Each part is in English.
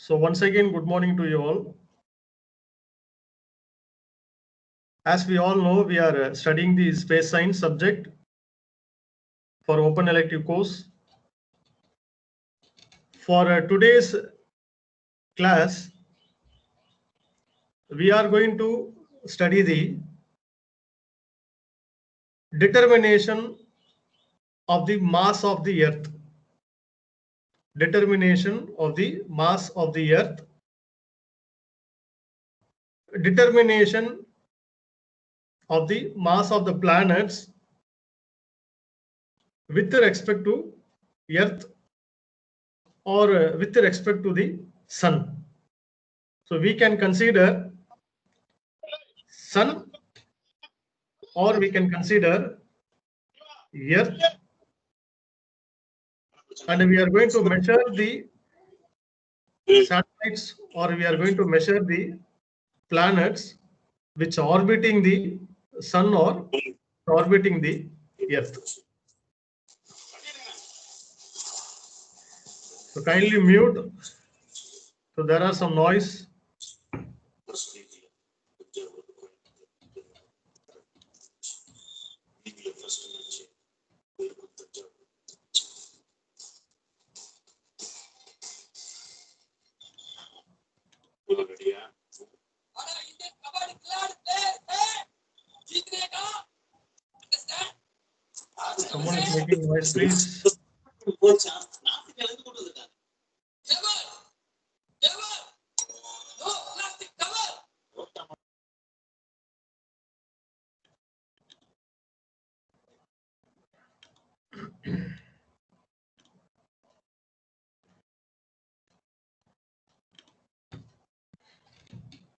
So once again, good morning to you all. As we all know, we are studying the space science subject for open elective course. For today's class, we are going to study the determination of the mass of the Earth. Determination of the mass of the Earth. Determination of the mass of the planets with respect to Earth or with respect to the Sun. So we can consider Sun or we can consider Earth, and we are going to measure the satellites or we are going to measure the planets which are orbiting the Sun or orbiting the Earth. So kindly mute. So there are some noise. Someone is making noise, please.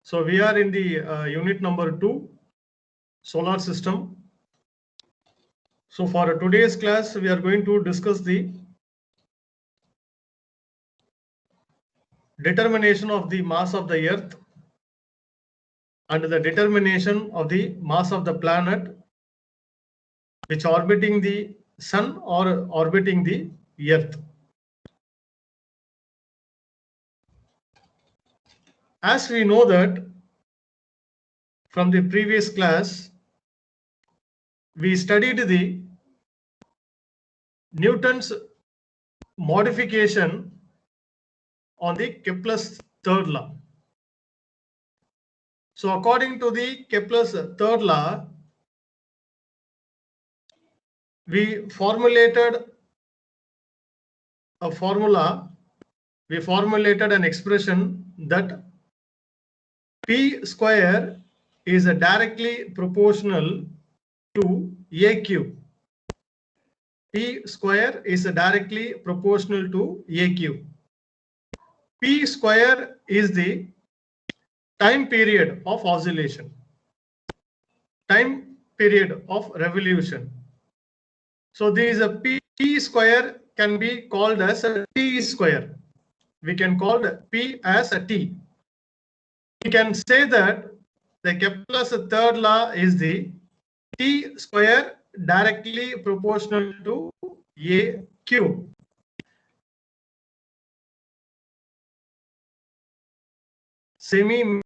So we are in the unit number 2, solar system. So for today's class, we are going to discuss the determination of the mass of the Earth and the determination of the mass of the planet which are orbiting the Sun or orbiting the Earth. As we know that from the previous class, we studied the Newton's modification on the Kepler's third law. So according to the Kepler's third law, we formulated a formula, we formulated an expression that P square is directly proportional to A cube. P square is directly proportional to A cube. P square is the time period of oscillation, time period of revolution. So there is a P square can be called as a T square. We can call P as a T. We can say that the Kepler's third law is the T square directly proportional to A cube. Semi-axis,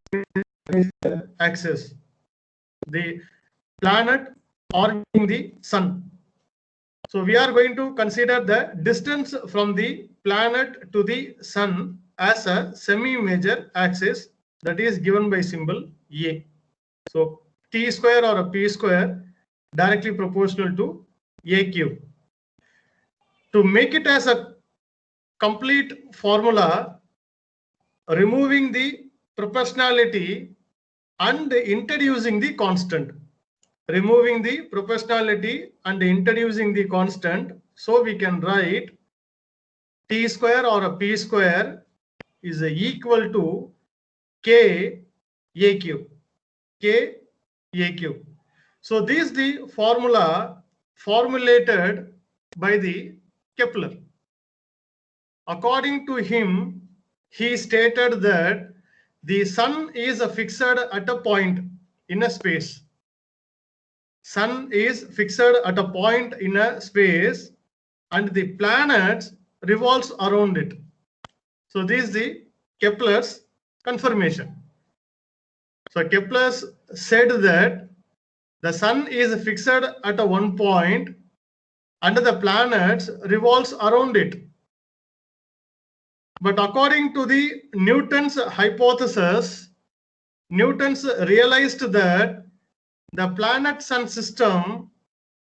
the planet orbiting the Sun. So we are going to consider the distance from the planet to the Sun as a semi-major axis that is given by symbol A. So T square or a P square directly proportional to A cube. To make it as a complete formula, removing the proportionality and introducing the constant. Removing the proportionality and introducing the constant, so we can write T square or a P square is equal to K A cube. K A cube. So this is the formula formulated by the Kepler. According to him, he stated that the Sun is fixed at a point in a space. Sun is fixed at a point in a space and the planet revolves around it. So this is the Kepler's confirmation. So Kepler said that the sun is fixed at a one point and the planets revolves around it. But according to the Newton's hypothesis, Newton's realized that the planet-sun system,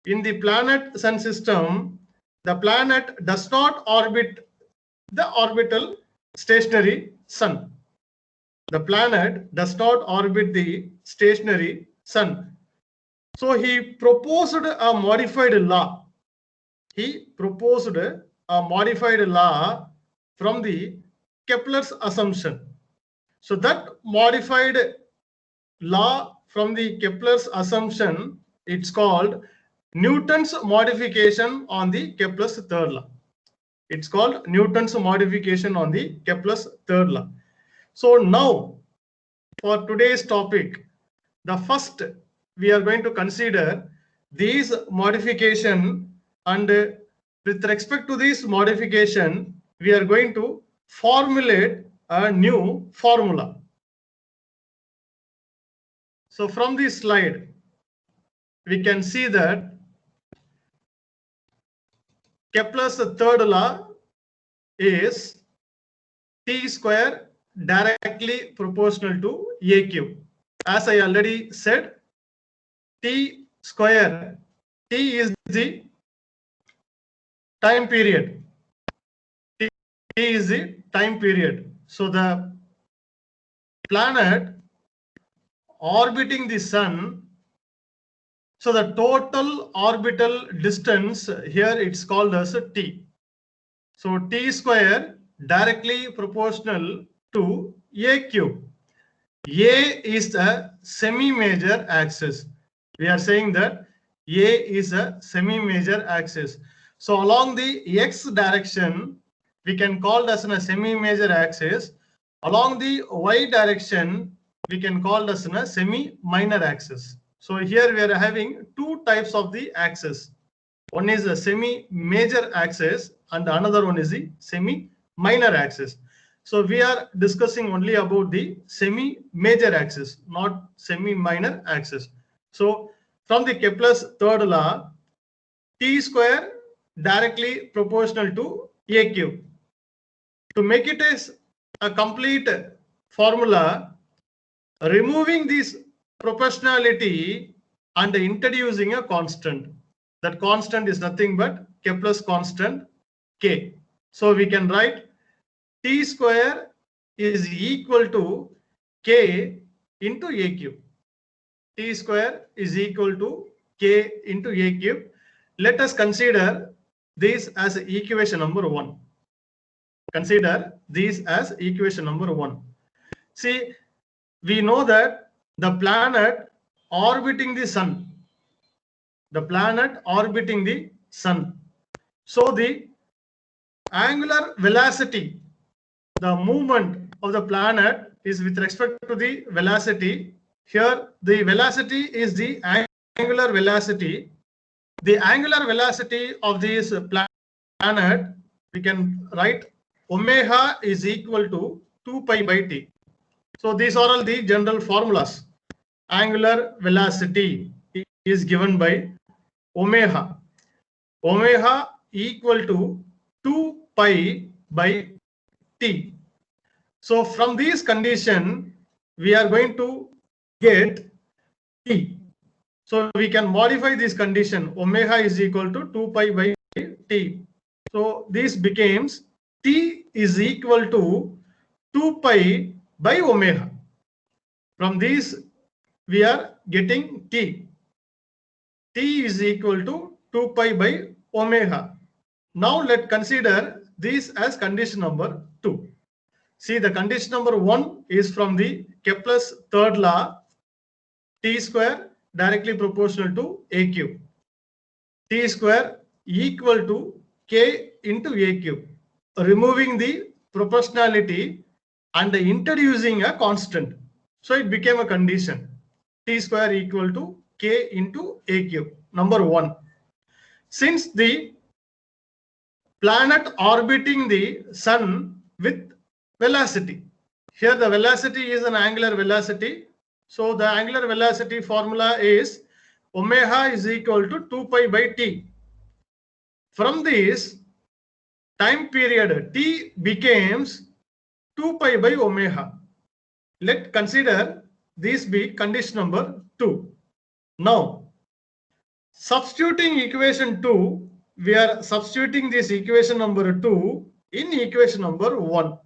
in the planet-sun system, the planet does not orbit the orbital stationary sun. The planet does not orbit the stationary sun. So he proposed a modified law. He proposed a modified law from the Kepler's assumption. So that modified law from the Kepler's assumption, it's called Newton's modification on the Kepler's third law. It's called Newton's modification on the Kepler's third law. So now, for today's topic, the first we are going to consider these modification, and with respect to this modification, we are going to formulate a new formula. So from this slide, we can see that Kepler's third law is T square directly proportional to AQ. As I already said, T square, T is the time period. T is the time period. So the planet orbiting the sun, so the total orbital distance here it's called as T. So T square directly proportional to AQ. A is a semi-major axis. We are saying that A is a semi-major axis. So along the X direction, we can call as a semi-major axis. Along the Y direction, we can call as a semi-minor axis. So here we are having two types of the axis. One is a semi-major axis and another one is the semi-minor axis. So we are discussing only about the semi-major axis, not semi-minor axis. So from the Kepler's third law, T square directly proportional to AQ. To make it as a complete formula, removing this proportionality and introducing a constant. That constant is nothing but Kepler's constant K. So we can write T square is equal to K into AQ. T square is equal to K into AQ. Let us consider this as equation number 1. Consider this as equation number 1. See, we know that the planet orbiting the sun. The planet orbiting the sun. So the angular velocity, the movement of the planet is with respect to the velocity. Here the velocity is the angular velocity. The angular velocity of this planet, we can write omega is equal to 2 pi by t. So these are all the general formulas. Angular velocity is given by omega. Omega equal to 2 pi by t. So from this condition, we are going to get t. So we can modify this condition. Omega is equal to 2 pi by t. So this becomes t is equal to 2 pi by omega. From this, we are getting t. T is equal to 2 pi by omega. Now let's consider this as condition number 2. See, the condition number 1 is from the Kepler's third law, T square directly proportional to AQ. T square equal to K into AQ. Removing the proportionality and introducing a constant. So it became a condition. T square equal to K into AQ. Number 1. Since the planet orbiting the sun with velocity. Here the velocity is an angular velocity. So the angular velocity formula is omega is equal to 2 pi by t. From this time period, t becomes 2 pi by omega. Let's consider this be condition number 2. Now, substituting equation 2, we are substituting this equation number 2 in equation number 1.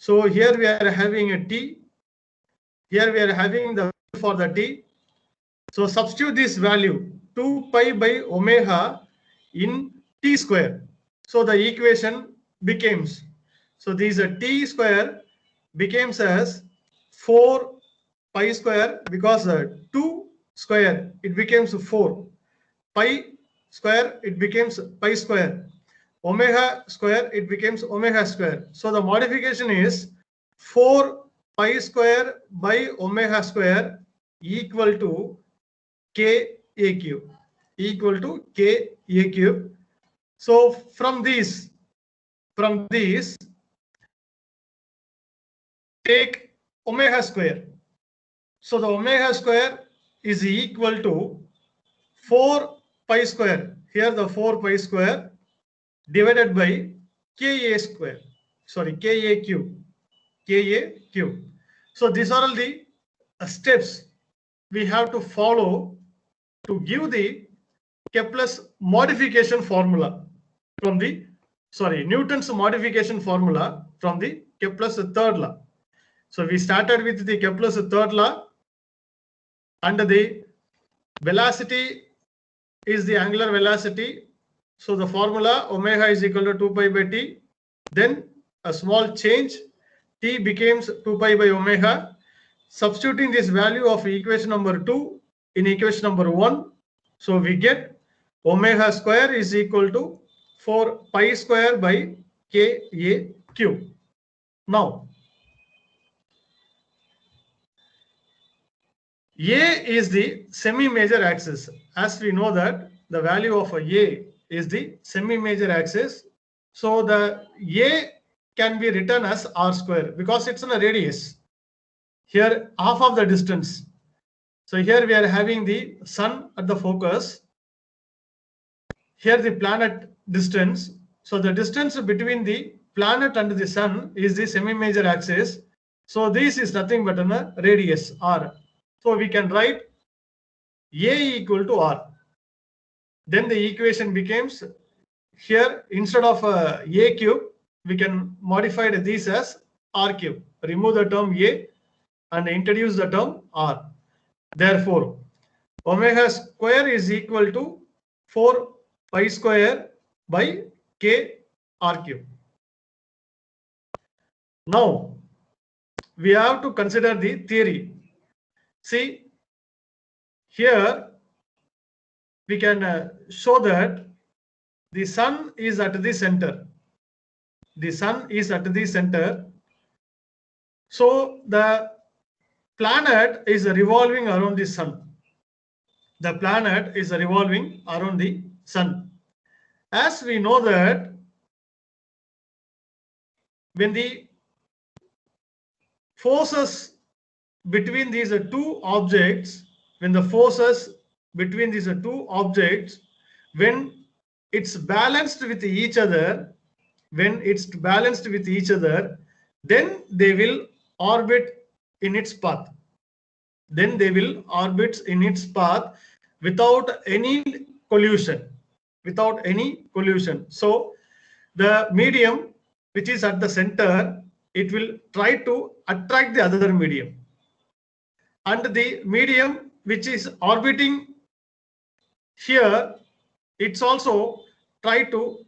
So here we are having a t. Here we are having the for the t. So substitute this value 2 pi by omega in t square. So the equation becomes, so these t square becomes as 4 pi square, because 2 square it becomes 4, pi square it becomes pi square, omega square it becomes omega square. So the modification is 4 pi square by omega square equal to k a cube, equal to k a cube. So from these take omega square. So the omega square is equal to 4 pi square. Here the 4 pi square divided by ka square. Sorry, ka cube. Ka cube. So these are all the steps we have to follow to give the Kepler's modification formula from the, Newton's modification formula from the Kepler's third law. So we started with the Kepler's third law, and the velocity is the angular velocity. So the formula omega is equal to 2 pi by t. Then a small change, t becomes 2 pi by omega. Substituting this value of equation number 2 in equation number 1. So we get omega square is equal to 4 pi square by ka cube. Now, A is the semi-major axis. As we know that the value of A is the semi-major axis. So the A can be written as r square because it's in a radius. Here half of the distance. So here we are having the sun at the focus. Here the planet distance. So the distance between the planet and the sun is the semi-major axis. So this is nothing but a radius r. So we can write A equal to R. Then the equation becomes, here instead of A cube, we can modify this as R cube. Remove the term A and introduce the term R. Therefore, omega square is equal to 4 pi square by K R cube. Now, we have to consider the theory. See, here we can show that the sun is at the center. The sun is at the center. So the planet is revolving around the sun. The planet is revolving around the sun. As we know that when the forces between these two objects, when it's balanced with each other, then they will orbit in its path. Without any collision. So the medium which is at the center, it will try to attract the other medium. And the medium which is orbiting here, it's also try to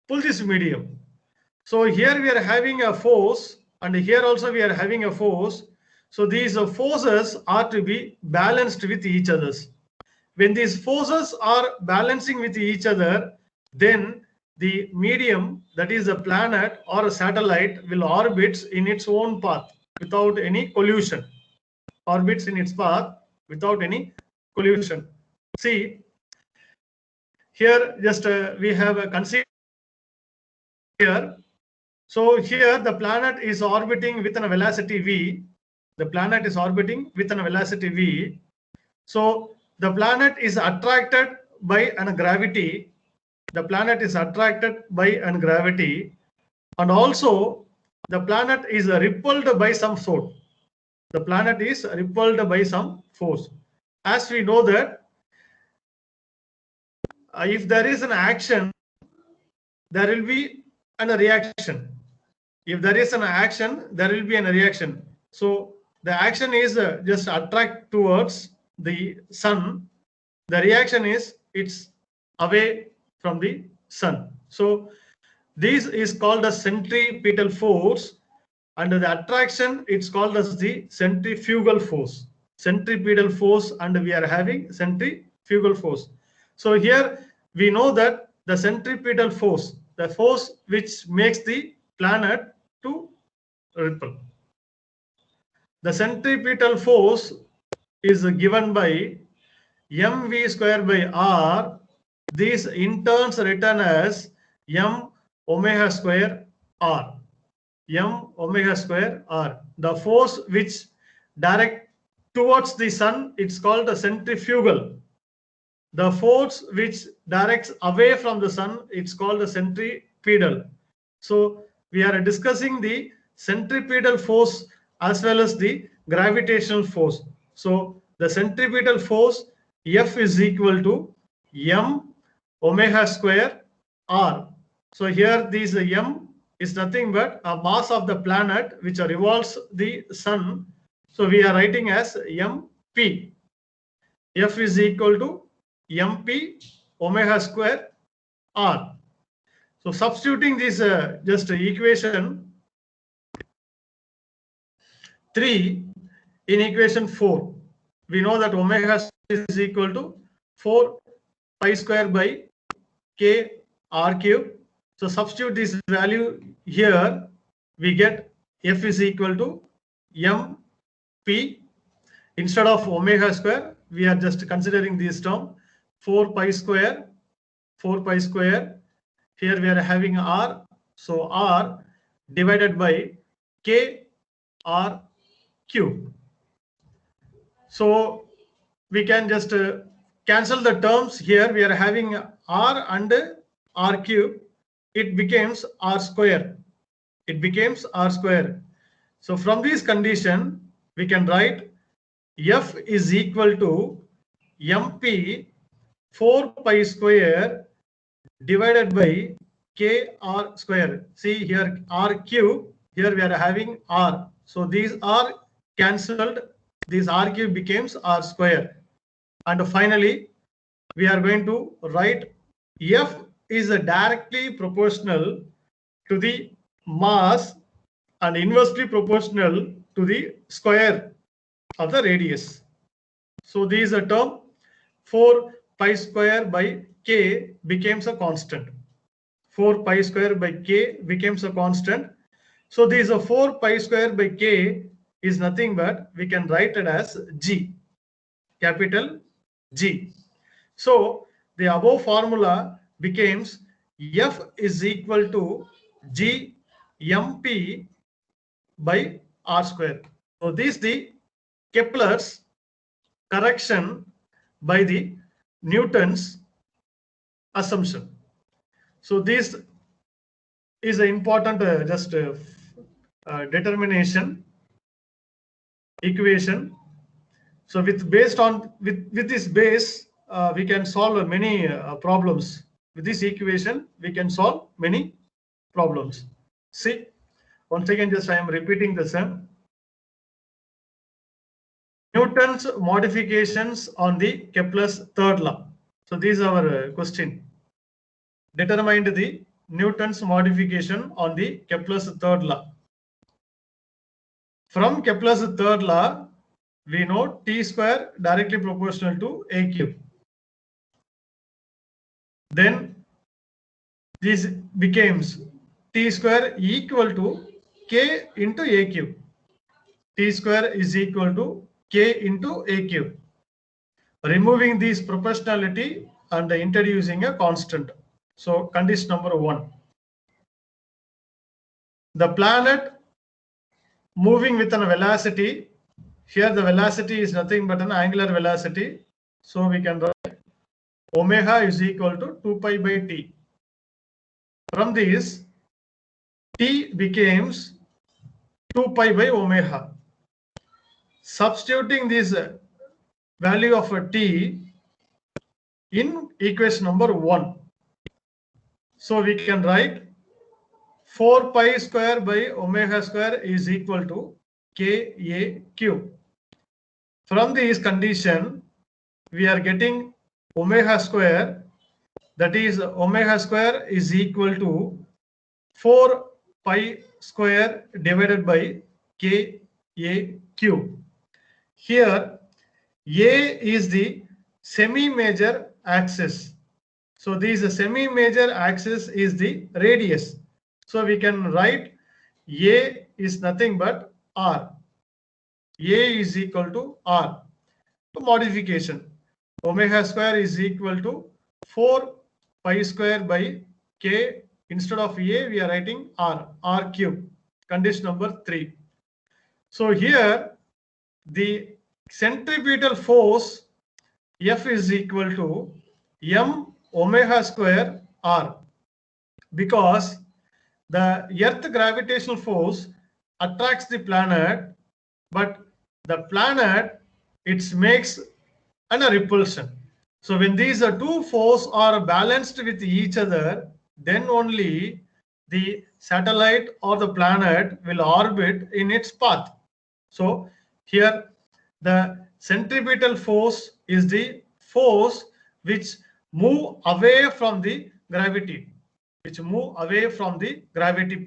pull this medium. So here we are having a force, and here also we are having a force. So these forces are to be balanced with each other. When these forces are balancing with each other, then the medium, that is a planet or a satellite, will orbit in its own path without any collision. Orbits in its path without any collision. See, here just we have a consider here. So here the planet is orbiting with a velocity v. The planet is orbiting with a velocity v. So the planet is attracted by a gravity. The planet is attracted by a gravity, and also the planet is repelled by some force. The planet is repelled by some force. As we know that if there is an action, there will be a reaction. If there is an action, there will be a reaction. So the action is just attract towards the sun. The reaction is it's away from the sun. So this is called a centripetal force, and the attraction it's called as the centrifugal force. Centripetal force, and we are having centrifugal force. So here we know that the centripetal force, the force which makes the planet to repel. The centripetal force is given by mv square by r. These in turns written as m omega square r. M omega square r. The force which direct towards the sun, it's called a centrifugal. The force which directs away from the sun, it's called a centripetal. So we are discussing the centripetal force as well as the gravitational force. So the centripetal force F is equal to m omega square r. So here this m is nothing but a mass of the planet which revolves the sun. So we are writing as mp. F is equal to mp omega square r. So substituting this just equation 3 in equation 4, we know that omega is equal to 4 pi square by k r cube. So substitute this value here, we get F is equal to mp. Instead of omega square, we are just considering this term 4 pi square. Here we are having r, so r divided by k r cube. So we can just cancel the terms here. We are having r and r cube. It becomes r square. So from this condition, we can write F is equal to mp 4 pi square divided by k r square. See here r cube, here we are having r. So these are cancelled. This r cube becomes r square. And finally, we are going to write F is directly proportional to the mass and inversely proportional to the square of the radius. So this is a term 4 pi square by k becomes a constant. 4 pi square by k becomes a constant. So this is a 4 pi square by k is nothing but we can write it as g, capital G. So the above formula becomes F is equal to G mp by r square. So this is the Kepler's correction by the Newton's assumption. So this is an important determination equation. So with this base, we can solve many problems. With this equation, we can solve many problems. See, once again, just I am repeating the same. Newton's modifications on the Kepler's third law. So this is our question. Determined the Newton's modification on the Kepler's third law. From Kepler's third law, we know T square directly proportional to A cube. Then this becomes T square equal to K into A cube. T square is equal to K into A cube. Removing this proportionality and introducing a constant. So condition number 1. the planet moving with a velocity. Here the velocity is nothing but an angular velocity. So we can write omega is equal to 2 pi by t. From this, t becomes 2 pi by omega. Substituting this value of a t in equation number 1. So we can write 4 pi square by omega square is equal to KAQ. From this condition, we are getting omega square, that is omega square is equal to 4 pi square divided by KAQ. Here, A is the semi-major axis. So this semi-major axis is the radius. So we can write A is nothing but R. A is equal to R. To modification, omega square is equal to 4 pi square by K. Instead of A, we are writing R cube. Condition number 3. So here, the centripetal force F is equal to M omega square R, because the Earth gravitational force attracts the planet, but the planet, it makes a repulsion. So when these two forces are balanced with each other, then only the satellite or the planet will orbit in its path. So here the centripetal force is the force which move away from the gravity,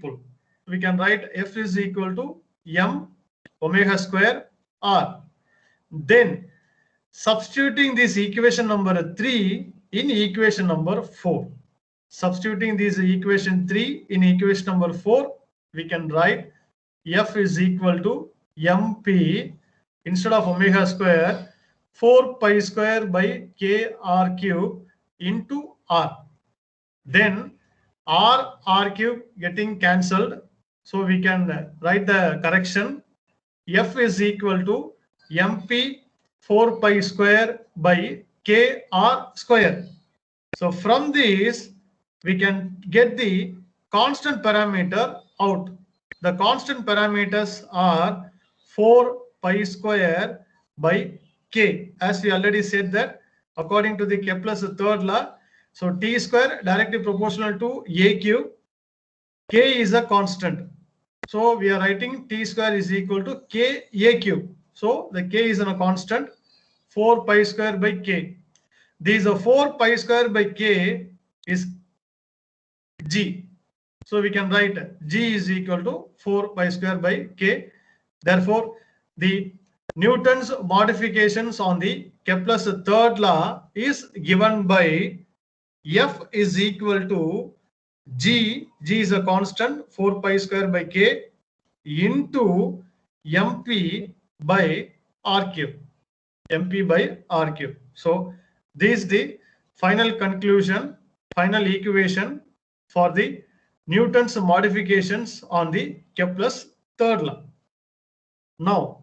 pull. We can write F is equal to M omega square R. Then substituting this equation number 3 in equation number 4. Substituting this equation 3 in equation number 4, we can write F is equal to MP, instead of omega square, 4 pi square by KR cube into R. Then R cube getting cancelled. So we can write the correction. F is equal to MP 4 pi square by KR square. So from this, we can get the constant parameter out. The constant parameters are 4 pi square by K. As we already said that according to the Kepler's third law, so T square directly proportional to A cube. K is a constant. So we are writing T square is equal to K A cube. So the K is a constant, 4 pi square by K. This 4 pi square by K is G. So we can write G is equal to 4 pi square by K. Therefore, the Newton's modifications on the Kepler's third law is given by F is equal to G is a constant, 4 pi square by K, into MP by R cube. MP by R cube. So this is the final conclusion, final equation for the Newton's modifications on the Kepler's third law. Now,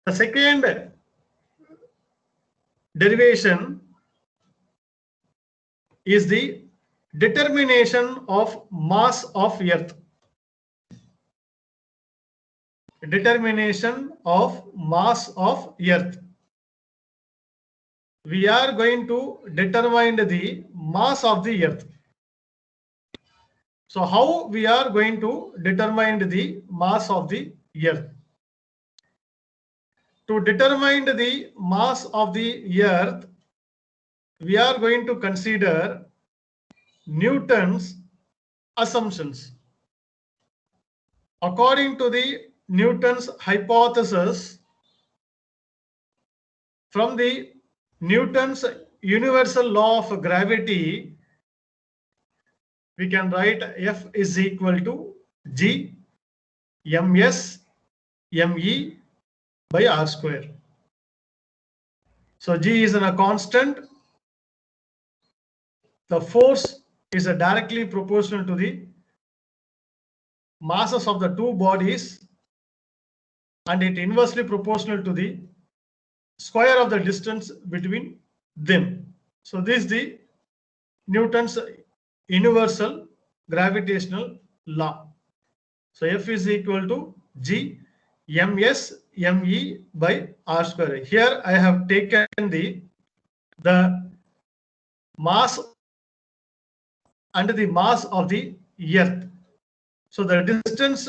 the second derivation is the determination of mass of Earth. Determination of mass of Earth. We are going to determine the mass of the Earth. So how we are going to determine the mass of the Earth? To determine the mass of the Earth, we are going to consider Newton's assumptions. According to the Newton's hypothesis, from the Newton's universal law of gravity, we can write F is equal to G ms me by R square. So G is a constant, the force is directly proportional to the masses of the two bodies, and it inversely proportional to the square of the distance between them. So this is the Newton's universal gravitational law. So F is equal to G ms me by r square. Here I have taken the mass and the mass of the earth. So the distance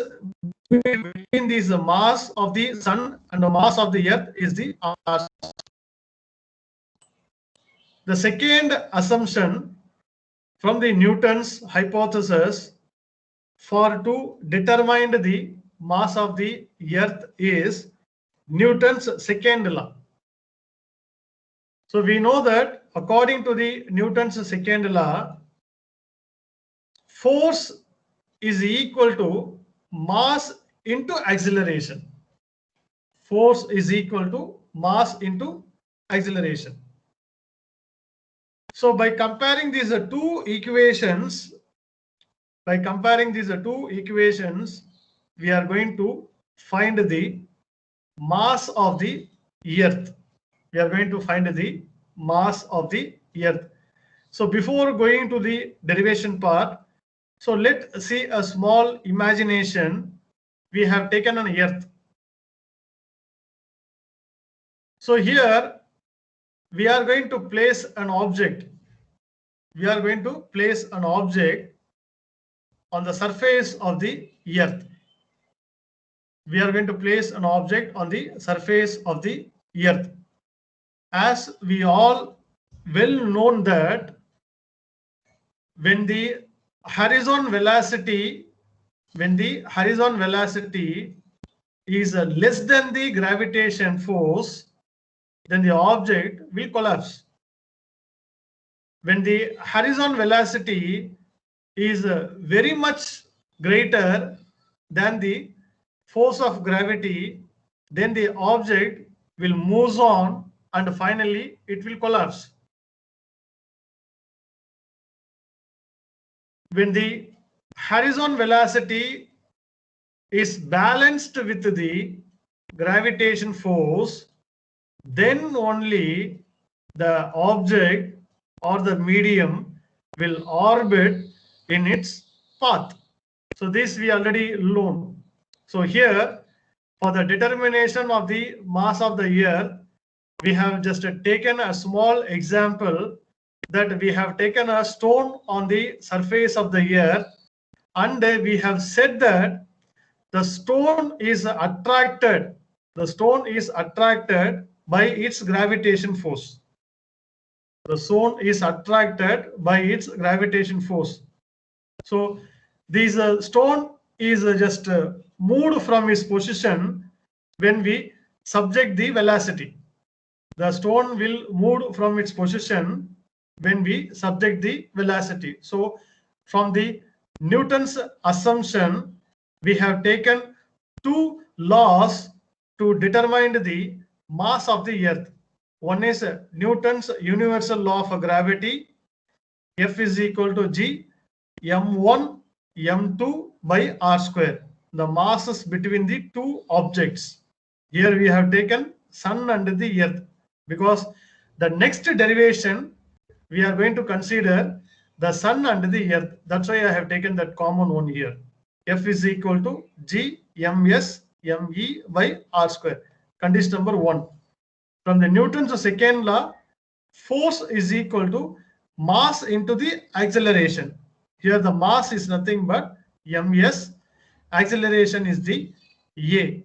between this mass of the sun and the mass of the earth is the r. The second assumption from the Newton's hypothesis for to determine the mass of the earth is Newton's second law. So we know that according to the Newton's second law, force is equal to mass into acceleration. Force is equal to mass into acceleration. So by comparing these two equations, we are going to find the mass of the earth. So before going to the derivation part, so let's see a small imagination. We have taken an earth. So here we are going to place an object. On the surface of the earth. As we all well known that when the horizon velocity is less than the gravitation force, then the object will collapse. When the horizon velocity is very much greater than the force of gravity, then the object will move on and finally it will collapse. When the horizon velocity is balanced with the gravitation force, then only the object or the medium will orbit in its path. So this we already learned. So here for the determination of the mass of the earth, we have just taken a small example that we have taken a stone on the surface of the earth, and we have said that the stone is attracted by its gravitation force. So this stone is just moved from its position when we subject the velocity. The stone will move from its position when we subject the velocity. So from the Newton's assumption, we have taken two laws to determine the mass of the earth. One is Newton's universal law of gravity. F is equal to G m1 m2 by r square. The masses between the two objects. Here we have taken sun and the earth, because the next derivation we are going to consider the sun and the earth. That's why I have taken that common one here. F is equal to G ms me by r square. Condition number 1. From the Newton's second law, force is equal to mass into the acceleration. Here the mass is nothing but ms, acceleration is the a.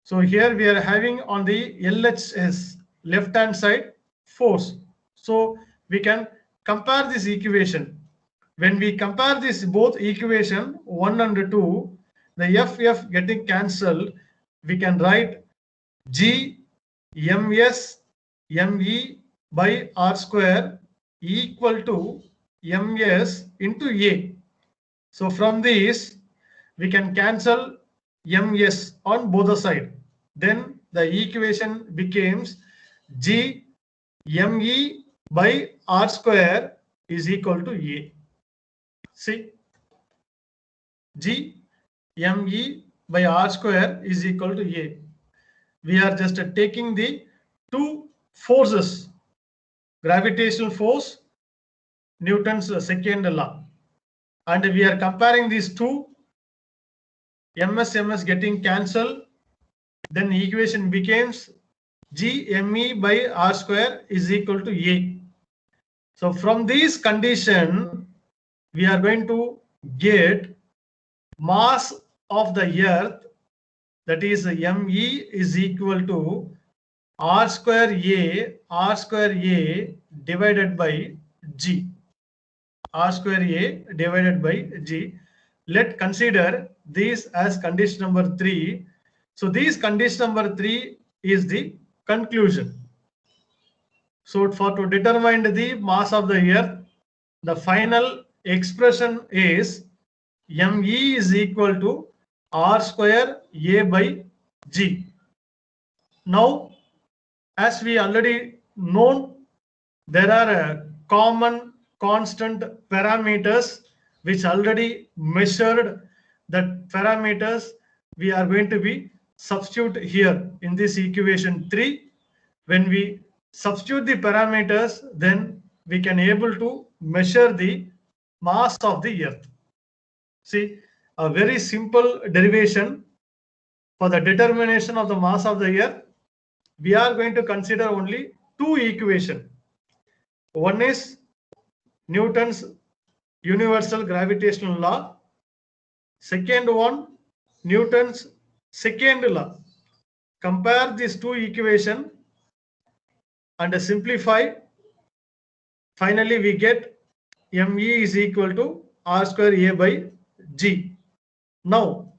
So here we are having on the LHS left hand side force. So we can compare this equation. When we compare this both equation 1 and 2, the FF getting cancelled, we can write G ms me by r square equal to ms into a. So from this we can cancel ms on both the side. Then the equation becomes G me by r square is equal to A. See, G me by r square is equal to A. We are just taking the two forces, gravitational force, Newton's second law, and we are comparing these two. MS getting cancelled, then equation becomes G me by r square is equal to A. So from this condition, we are going to get mass of the earth, that is me is equal to r square A divided by G. R square A divided by G. Let consider this as condition number 3. So this condition number 3 is the conclusion. So to determine the mass of the earth, the final expression is me is equal to r square A by G. Now, as we already known, there are common constant parameters which already measured. That parameters we are going to be substitute here in this equation 3. When we substitute the parameters, then we can able to measure the mass of the earth. See, a very simple derivation for the determination of the mass of the earth. We are going to consider only two equations. One is Newton's universal gravitational law. Second one, Newton's second law. Compare these two equations and simplify. Finally, we get me is equal to r square A by G. Now,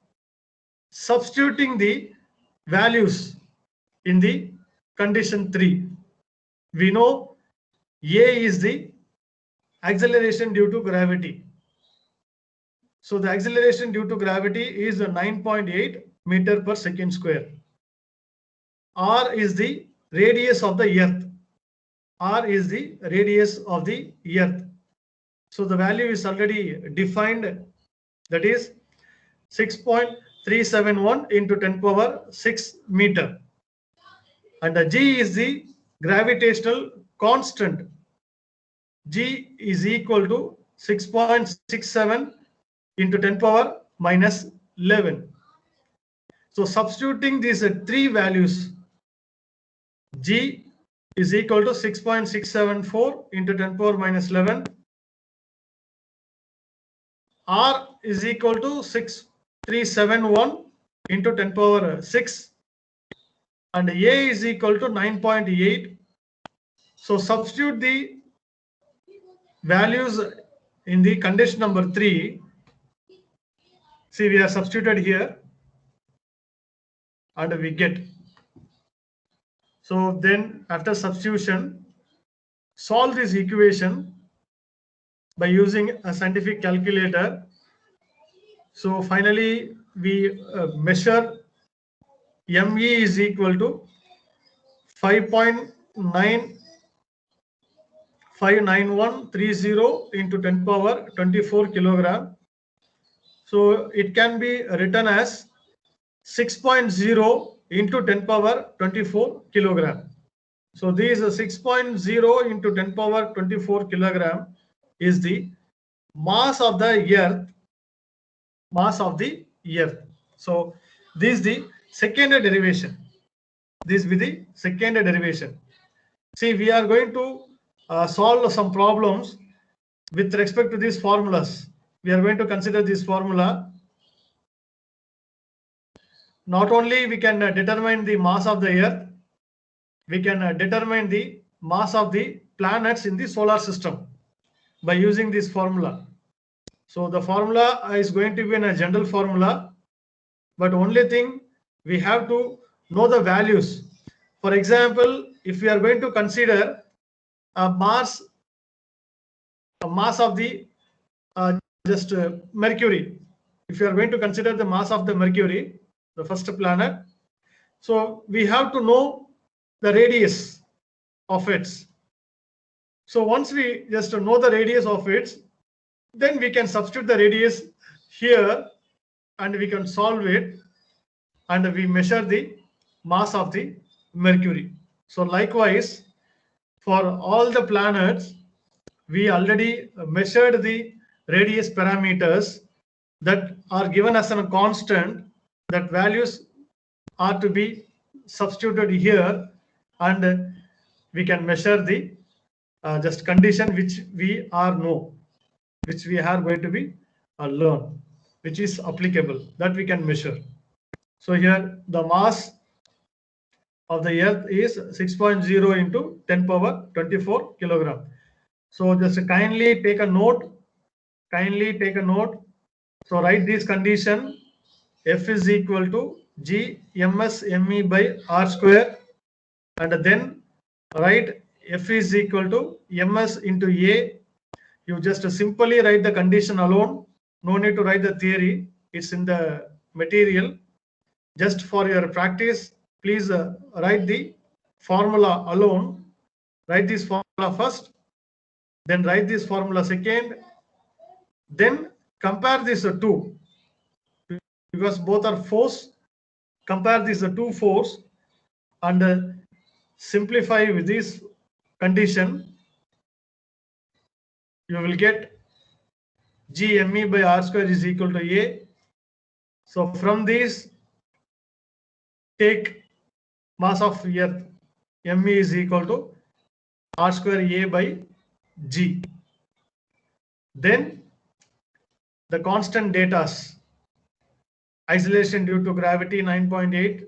substituting the values in the condition 3, we know A is the acceleration due to gravity. So the acceleration due to gravity is 9.8 meter per second square. R is the radius of the earth. R is the radius of the earth. So the value is already defined, that is 6.371 into 10 power 6 meter. And the G is the gravitational constant. G is equal to 6.67 into 10 power minus 11. So substituting these three values, G is equal to 6.674 into 10 power minus 11. R is equal to 6371 into 10 power 6. And A is equal to 9.8. So substitute the values in the condition number 3. See, we are substituted here and we get. So then after substitution, solve this equation by using a scientific calculator. So finally we measure me is equal to 5.59130 into 10 power 24 kilogram. So it can be written as 6.0 into 10 power 24 kilogram. So this 6.0 into 10 power 24 kilogram is the mass of the earth. Mass of the earth. So this is the second derivation. This will be the second derivation. See, we are going to solve some problems with respect to these formulas. We are going to consider this formula. Not only we can determine the mass of the earth, we can determine the mass of the planets in the solar system by using this formula. So the formula is going to be in a general formula, but only thing we have to know the values. For example, if we are going to consider a mass of the Mercury, if you are going to consider the mass of the Mercury, the first planet, so we have to know the radius of its. So once we just know the radius of it, then we can substitute the radius here and we can solve it, and we measure the mass of the Mercury. So likewise, for all the planets, we already measured the radius parameters that are given as a constant. That values are to be substituted here, and we can measure the just condition which we are which we are going to be learn, which is applicable, that we can measure. So here the mass of the earth is 6.0 into 10 power 24 kilogram. So just kindly take a note. So write this condition: F is equal to G ms me by r square, and then write F is equal to ms into A. You just simply write the condition alone. No need to write the theory. It's in the material. Just for your practice, please write the formula alone. Write this formula first, then write this formula second, then compare these two, because both are force. Compare these two force and simplify with this condition. You will get G me by r square is equal to A. So from this, take mass of earth, me is equal to r square A by G. Then the constant datas: isolation due to gravity 9.8,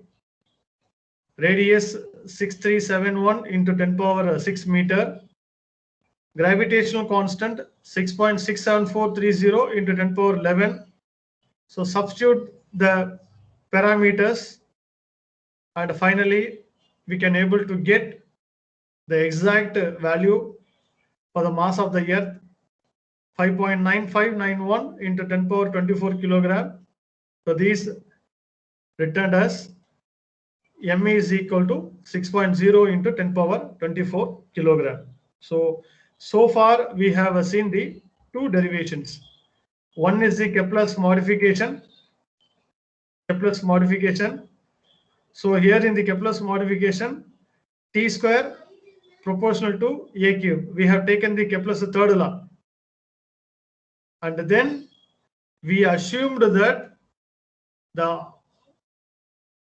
radius 6371 into 10 power 6 meter, gravitational constant 6.67430 into 10 power 11. So substitute the parameters, and finally we can able to get the exact value for the mass of the earth: 5.9591 into 10 power 24 kilogram. So these returned as m is equal to 6.0 into 10 power 24 kilogram. So far we have seen the two derivations. One is the Kepler's modification. So here in the Kepler's modification, T square proportional to A cube. We have taken the Kepler's third law, and then we assumed that the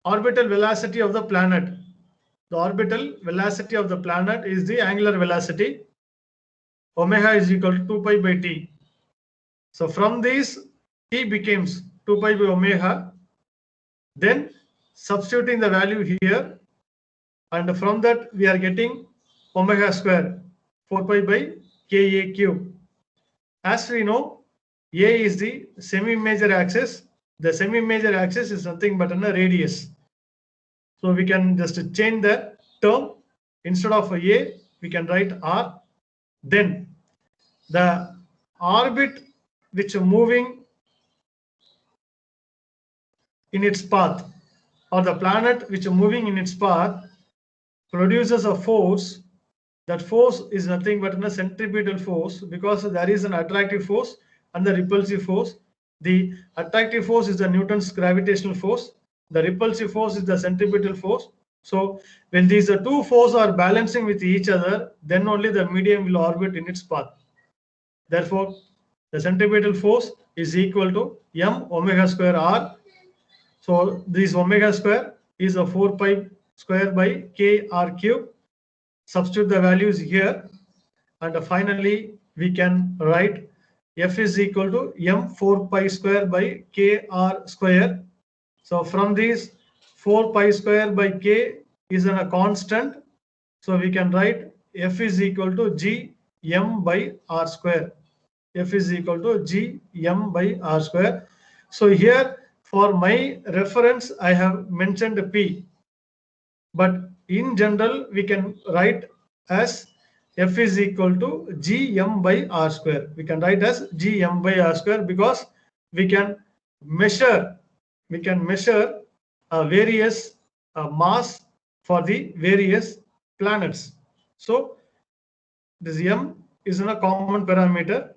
orbital velocity of the planet, is the angular velocity. Omega is equal to 2 pi by T. So from this, T becomes 2 pi by omega. Then substituting the value here, and from that we are getting omega square 4 pi by Ka cube. As we know, A is the semi-major axis. The semi-major axis is nothing but a radius. So we can just change the term. Instead of A, we can write R. Then the orbit which moving in its path, or the planet which moving in its path, produces a force. That force is nothing but a centripetal force, because there is an attractive force and the repulsive force. The attractive force is the Newton's gravitational force. The repulsive force is the centripetal force. So when these two forces are balancing with each other, then only the medium will orbit in its path. Therefore, the centripetal force is equal to m omega square r. So this omega square is a 4 pi square by k r cube. Substitute the values here, and finally we can write F is equal to m 4 pi square by k r square. So from this, 4 pi square by k is a constant. So we can write F is equal to G m by r square. F is equal to G m by r square. So here for my reference I have mentioned P, but in general we can write as F is equal to G m by r square. We can write as G m by r square, because we can measure various mass for the various planets. So This M is in a common parameter.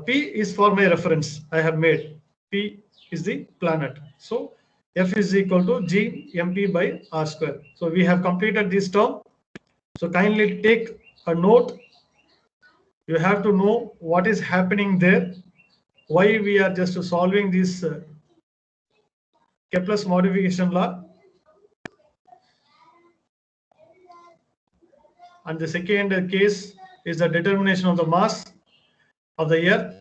P is for my reference. I have made P is the planet. So F is equal to G MP by R square. So we have completed this term. So kindly take a note. You have to know what is happening there. Why we are just solving this Kepler's modification law. And the second case is the determination of the mass of the Earth.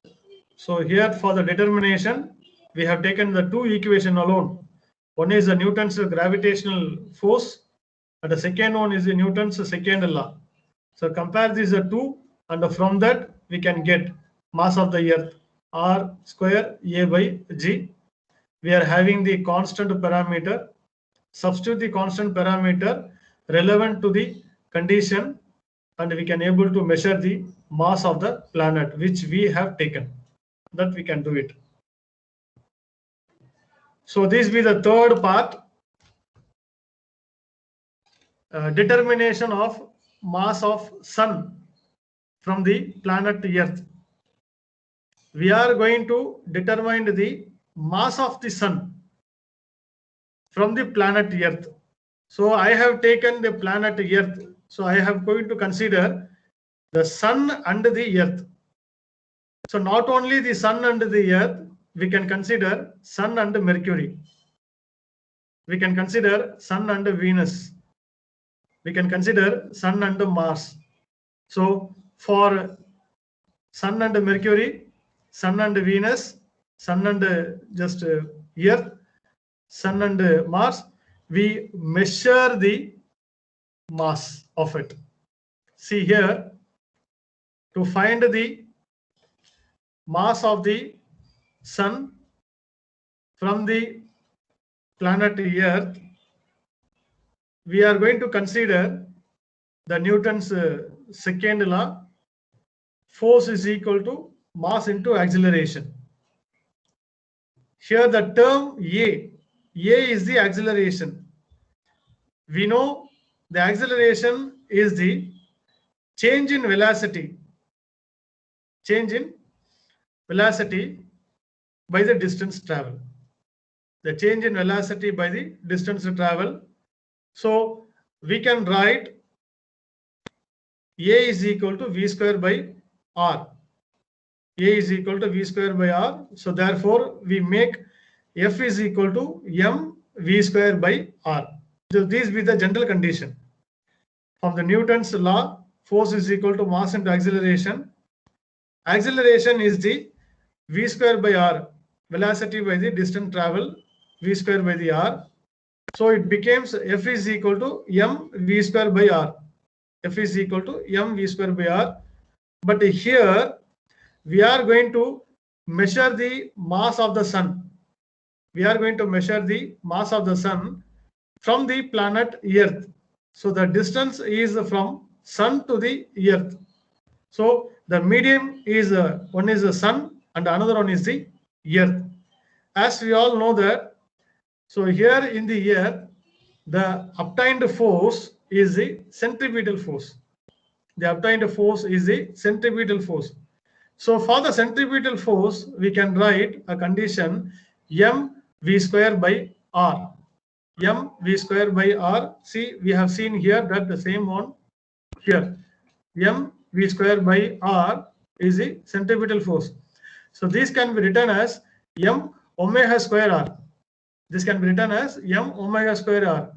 So here for the determination, we have taken the two equation alone. One is the Newton's gravitational force, and the second one is the Newton's second law. So compare these two, and from that we can get mass of the Earth, R square A by G. We are having the constant parameter. Substitute the constant parameter relevant to the condition, and we can able to measure the mass of the planet which we have taken. That we can do it. So this will be the third part, determination of mass of Sun from the planet Earth. We are going to determine the mass of the Sun from the planet Earth. So I have taken the planet Earth. So I have going to consider the Sun and the Earth. So not only the Sun and the Earth, we can consider Sun and Mercury. We can consider Sun and Venus. We can consider Sun and Mars. So for Sun and Mercury, Sun and Venus, Sun and just Earth, Sun and Mars, we measure the mass of it. See here, to find the mass of the Sun from the planet Earth, we are going to consider the Newton's second law. Force is equal to mass into acceleration. Here the term A is the acceleration. We know the acceleration is the change in velocity. Change in velocity by the distance travel. The change in velocity by the distance travel. So we can write A is equal to V square by R. A is equal to V square by R. So therefore we make F is equal to M V square by R. So this be the general condition. From the Newton's law, force is equal to mass into acceleration. Acceleration is the V square by R, velocity by the distance travel, V square by the R. So it becomes F is equal to M V square by R. F is equal to M V square by R. But here we are going to measure the mass of the Sun. We are going to measure the mass of the Sun from the planet Earth. So the distance is from Sun to the Earth. So the medium is one is the Sun and another one is the Earth. As we all know that, so here in the Earth, the obtained force is the centripetal force. The obtained force is the centripetal force. So for the centripetal force, we can write a condition M V square by R. M V square by R. See, we have seen here that the same one here. M V square by R is the centripetal force. So this can be written as M omega square R. This can be written as M omega square R.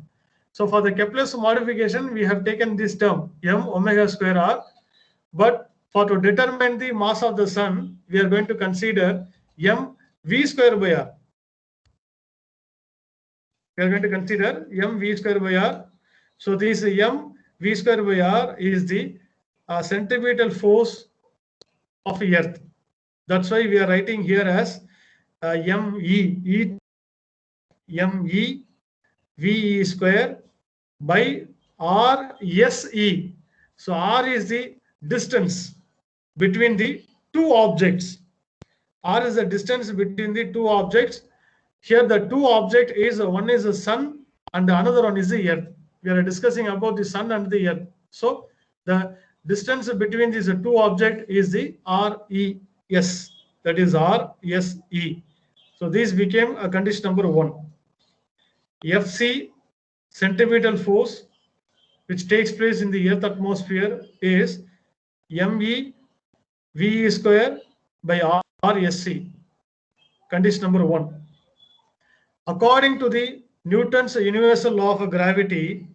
So for the Kepler's modification, we have taken this term M omega square R. But for to determine the mass of the Sun, we are going to consider M V square by R. We are going to consider M V square by R. So this M V square by R is the centripetal force of Earth. That's why we are writing here as ME VE square by RSE. So R is the distance between the two objects. R is the distance between the two objects. Here the two object is one is the Sun and the another one is the Earth. We are discussing about the Sun and the Earth. So the distance between these two objects is the RES, that is RSE. So this became a condition number 1. FC, centripetal force, which takes place in the Earth atmosphere, is ME VE square by RSC. Condition number 1. According to the Newton's universal law of gravity,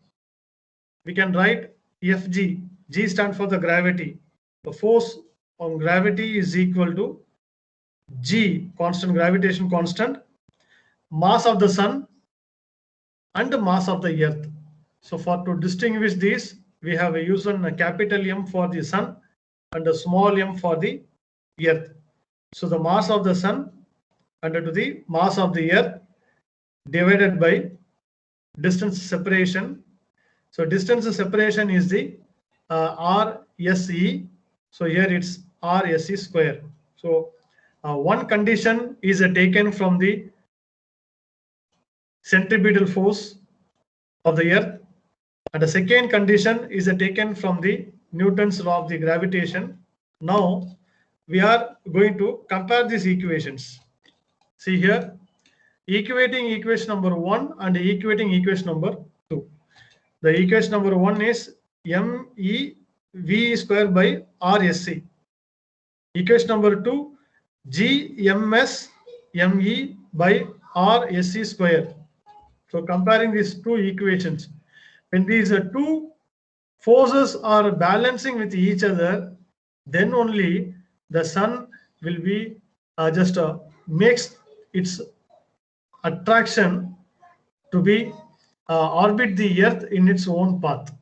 we can write FG. G stands for the gravity. The force on gravity is equal to G, constant, gravitation constant, mass of the sun and the mass of the earth. So for to distinguish these, we have used a capital M for the sun and a small m for the earth. So the mass of the sun and to the mass of the earth divided by distance separation. So distance separation is the RSE. So here it's RSE square. So one condition is taken from the centripetal force of the earth, and the second condition is taken from the Newton's law of the gravitation. Now we are going to compare these equations. See here, equating equation number 1 and equating equation number 2. The equation number 1 is MEV square by RSC. Equation number 2, GMS ME by RSC square. So comparing these two equations, when these two forces are balancing with each other, then only the sun will be makes its attraction to be orbit the earth in its own path.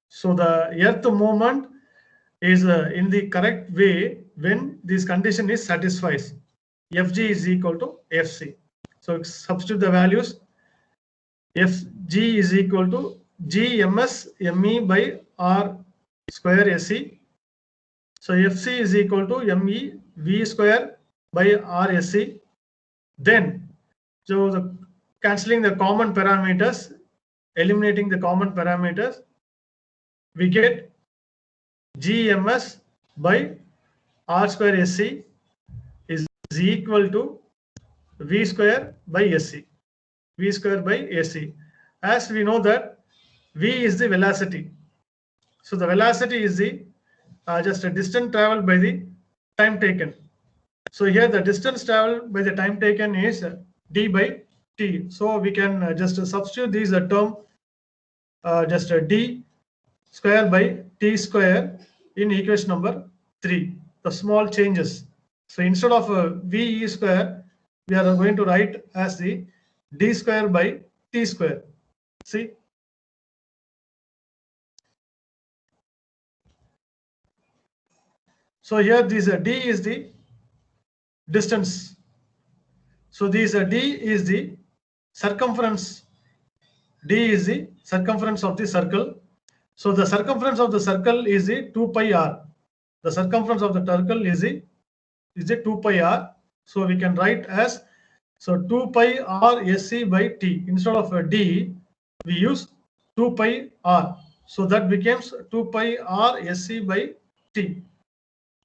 So the earth movement is in the correct way when this condition is satisfied. Fg is equal to Fc. So substitute the values. Fg is equal to Gms Me by R square Sc. So Fc is equal to Me V square by R Sc. Then, so cancelling the common parameters, eliminating the common parameters, we get Gms by R square Sc is equal to V square by Sc. V square by Sc. As we know that V is the velocity. So the velocity is the just a distance traveled by the time taken. So here the distance traveled by the time taken is d by t. So we can just substitute these term just d square by t square in equation number 3. The small changes. So instead of VE square, we are going to write as the d square by t square. See. So here this d is the distance. So this d is the circumference. D is the circumference of the circle. So the circumference of the circle is the 2 pi r. The circumference of the circle is the 2 pi r. So we can write as 2 pi r Sc by t. Instead of a d, we use 2 pi r. So that becomes 2 pi r Sc by t.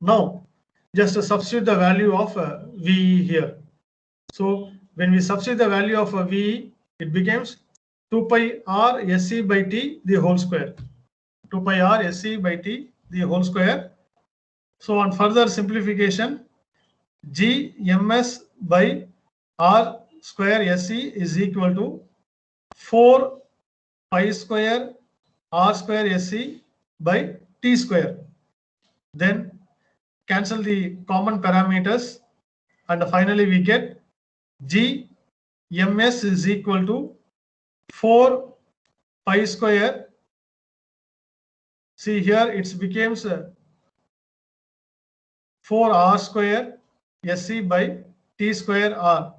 Now, just substitute the value of VE here. So when we substitute the value of VE, it becomes 2 pi r Sc by t the whole square. 2 pi r Sc by t the whole square. So on further simplification, Gms by r square Sc is equal to 4 pi square r square Sc by t square. Then cancel the common parameters, and finally we get Gms is equal to 4 pi square. See here it becomes 4 r square Sc by t square r.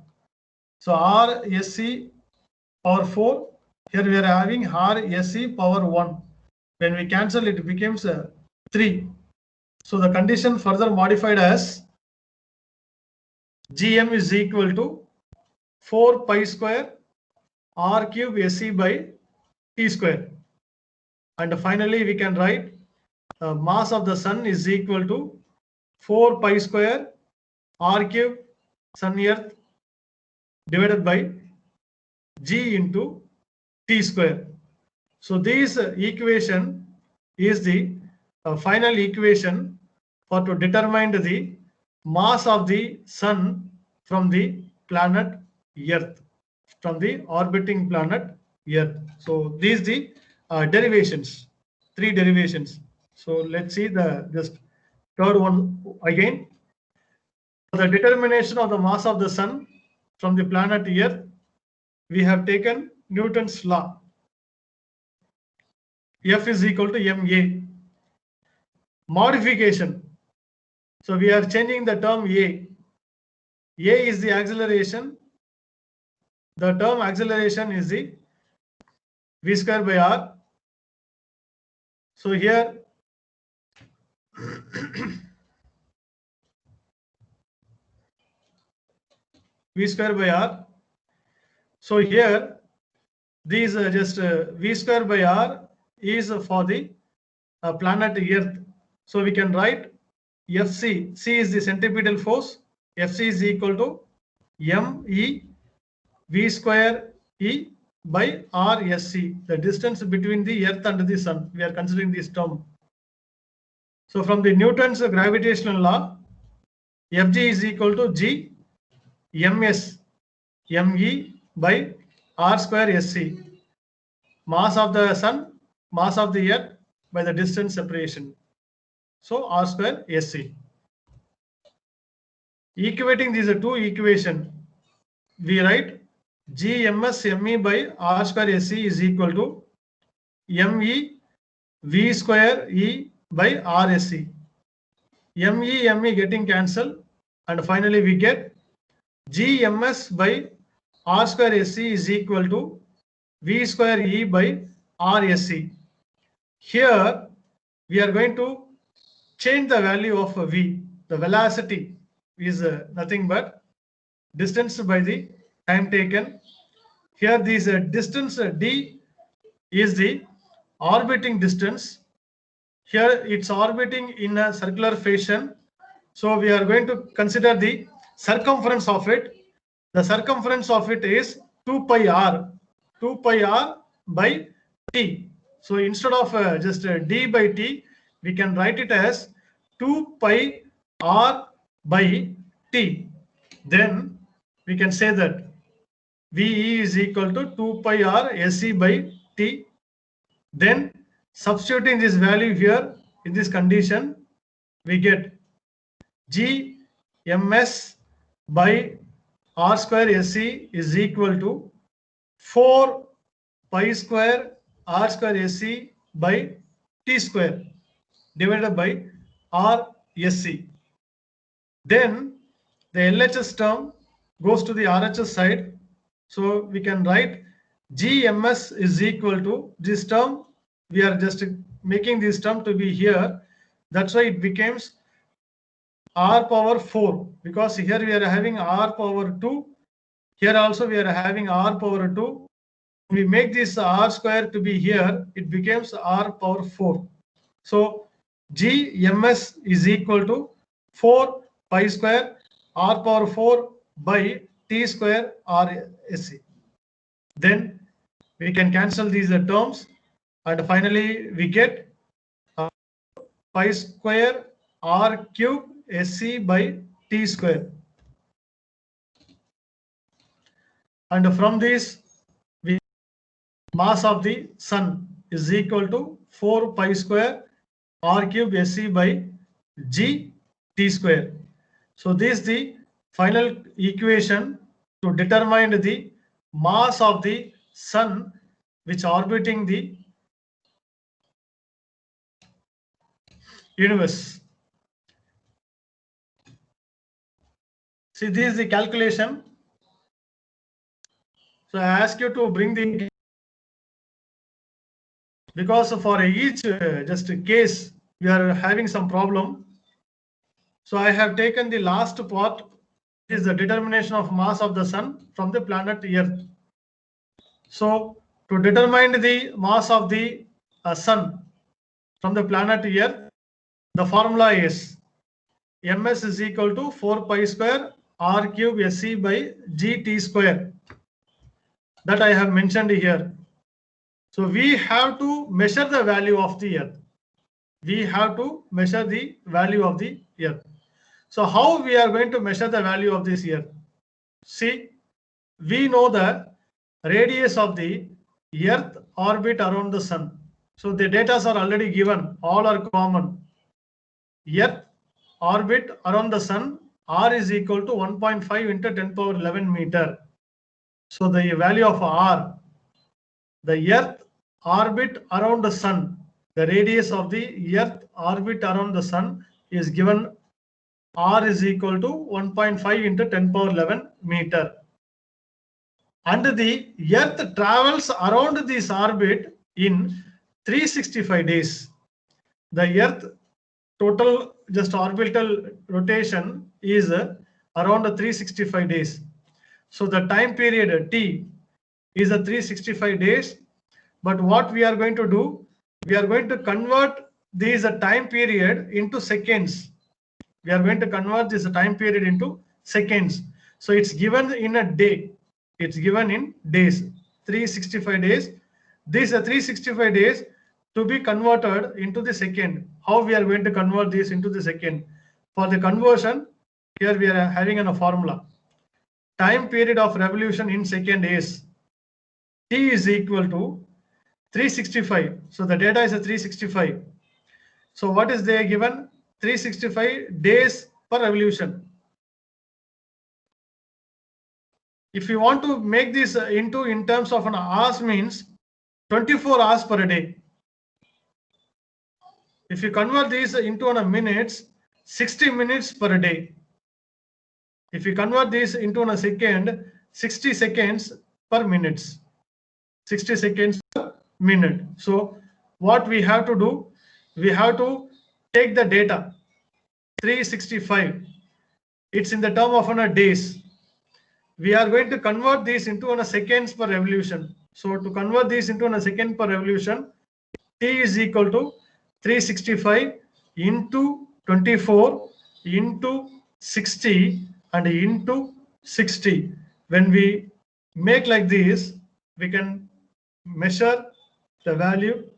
So r Sc power 4. Here we are having r Sc power 1. When we cancel it becomes 3. So the condition further modified as Gm is equal to 4 pi square r cube Sc by t square. And finally we can write mass of the sun is equal to 4 pi square r cube sun earth divided by g into t square. So this equation is the final equation for to determine the mass of the sun from the planet Earth, from the orbiting planet Earth. So these the derivations, 3 derivations. So let's see the just third one again. For the determination of the mass of the sun from the planet Earth, we have taken Newton's law. F is equal to ma. Modification. So we are changing the term a. A is the acceleration. The term acceleration is the v square by r. So here v square by r. So here these just v square by r is for the planet Earth. So we can write Fc. C is the centripetal force. Fc is equal to me v square e by rsc. The distance between the Earth and the sun. We are considering this term. So from the Newton's gravitational law, Fg is equal to g ms me by r square sc. Mass of the sun, mass of the Earth by the distance separation. So r square sc. Equating these two equations, we write gms me by r square sc is equal to me v square e by rsc. me getting cancelled, and finally we get gms by r square sc is equal to v square e by rsc. Here we are going to change the value of v. The velocity is nothing but distance by the time taken. Here this distance d is the orbiting distance. Here it's orbiting in a circular fashion. So we are going to consider the circumference of it. The circumference of it is 2 pi r by t. So instead of just d by t, we can write it as 2 pi r by t. Then we can say that ve is equal to 2 pi r sc by t. Then substituting this value here in this condition, we get g ms by r square sc is equal to 4 pi square r square sc by t square divided by r sc. Then the LHS term goes to the RHS side. So we can write gms is equal to this term. We are just making this term to be here. That's why it becomes r power 4, because here we are having r power 2. Here also we are having r power 2. We make this r square to be here, it becomes r power 4. So gms is equal to 4 pi square r power 4 by t square rsc. Then we can cancel these terms, and finally we get pi square r cube sc by t square. And from this, we mass of the sun is equal to 4 pi square r cube sc by g t square. So this is the final equation to determine the mass of the sun which orbiting the universe. See, this is the calculation. So I ask you to bring the, because for each just case we are having some problem. So I have taken the last part, is the determination of mass of the sun from the planet Earth. So to determine the mass of the sun, from the planet to Earth, the formula is ms is equal to 4 pi square r cube sc by gt square. That I have mentioned here. So we have to measure the value of the Earth. We have to measure the value of the Earth. So how we are going to measure the value of this Earth? See, we know the radius of the Earth orbit around the Sun. So the data are already given, all are common. Earth orbit around the Sun, r is equal to 1.5 into 10 power 11 meter. So the value of r, the Earth orbit around the Sun, the radius of the Earth orbit around the Sun is given, r is equal to 1.5 into 10 power 11 meter. And the Earth travels around this orbit in 365 days. The Earth total just orbital rotation is around 365 days. So the time period T is 365 days. But what we are going to do, we are going to convert this time period into seconds. We are going to convert this time period into seconds. So it's given in a day. It's given in days, 365 days. These 365 days to be converted into the second. How we are going to convert this into the second? For the conversion, here we are having a formula. Time period of revolution in second is T is equal to 365. So the data is a 365. So what is there given? 365 days per revolution. If you want to make this into in terms of an hours, means 24 hours per day. If you convert these into a minutes, 60 minutes per day. If you convert this into a second, 60 seconds per minutes. 60 seconds per minute. So what we have to do, we have to take the data 365. It's in the term of days. We are going to convert this into a seconds per revolution. So to convert this into a second per revolution, T is equal to 365 into 24 into 60 and into 60. When we make like this, we can measure the value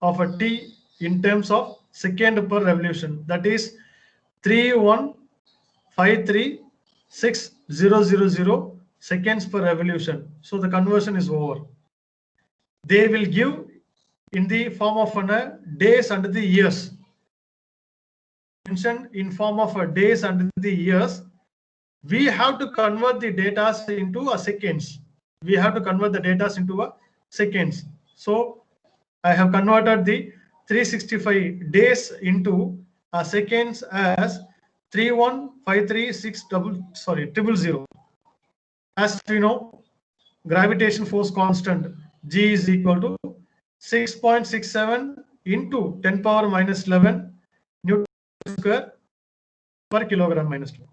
of a T in terms of second per revolution. That is 3153600 seconds per revolution. So the conversion is over. They will give in the form of days and the years. Mentioned in form of days and the years. We have to convert the data into seconds. We have to convert the data into seconds. So I have converted the 365 days into seconds as 3153600. As we know, gravitation force constant G is equal to 6.67 into 10 power minus 11 Newton square per kilogram minus 2,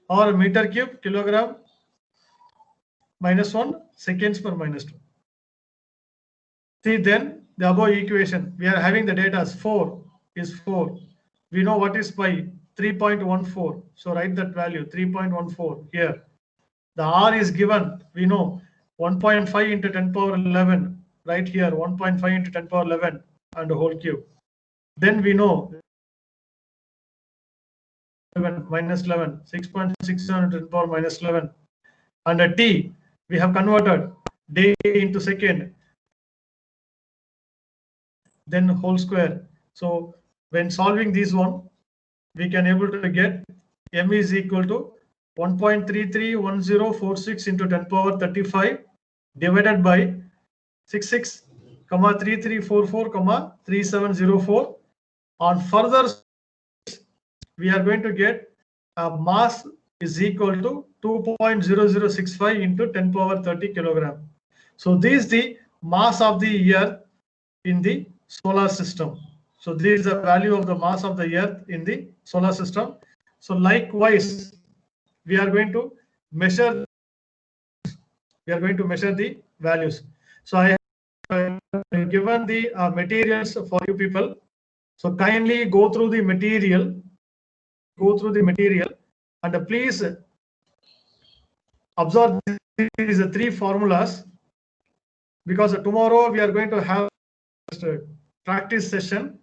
or meter cube kilogram minus 1 seconds per minus 2. See, then the above equation, we are having the data as 4 is 4. We know what is pi, 3.14. So write that value, 3.14 here. The R is given, we know 1.5 into 10 power 11, right here, 1.5 into 10 power 11 and a whole cube. Then we know 11 minus 11, 6.67 into 10 power minus 11. And a T, we have converted day into second, then whole square. So when solving this one, we can able to get M is equal to 1.331046 into 10 power 35 divided by 66, 3344, 3704. On further, we are going to get a mass is equal to 2.0065 into 10 power 30 kilogram. So this is the mass of the Earth in the solar system. So this is the value of the mass of the Earth in the solar system. So likewise, we are going to measure the values. So I have have given the materials for you people. So kindly go through the material, and please observe these three formulas, because tomorrow we are going to have a practice session.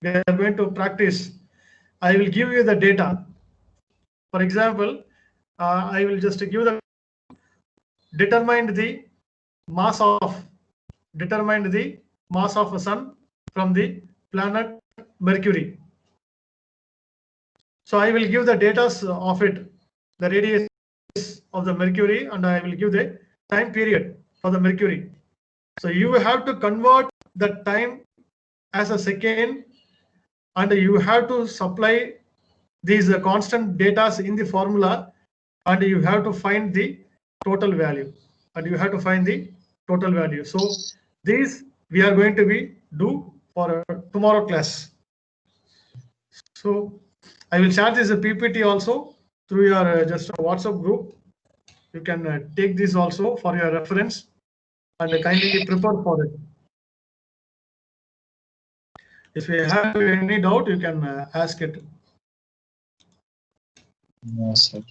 We are going to practice. I will give you the data. For example, I will just give the determine the mass of a sun from the planet Mercury. So I will give the data of it, the radius of the Mercury, and I will give the time period for the Mercury. So you have to convert the time as a second, and you have to supply these constant data in the formula, and you have to find the total value. So these we are going to be do for tomorrow class. So I will share this PPT also through your just a WhatsApp group. You can take this also for your reference and kindly prepare for it. If you have any doubt, you can ask it. Yes, sir.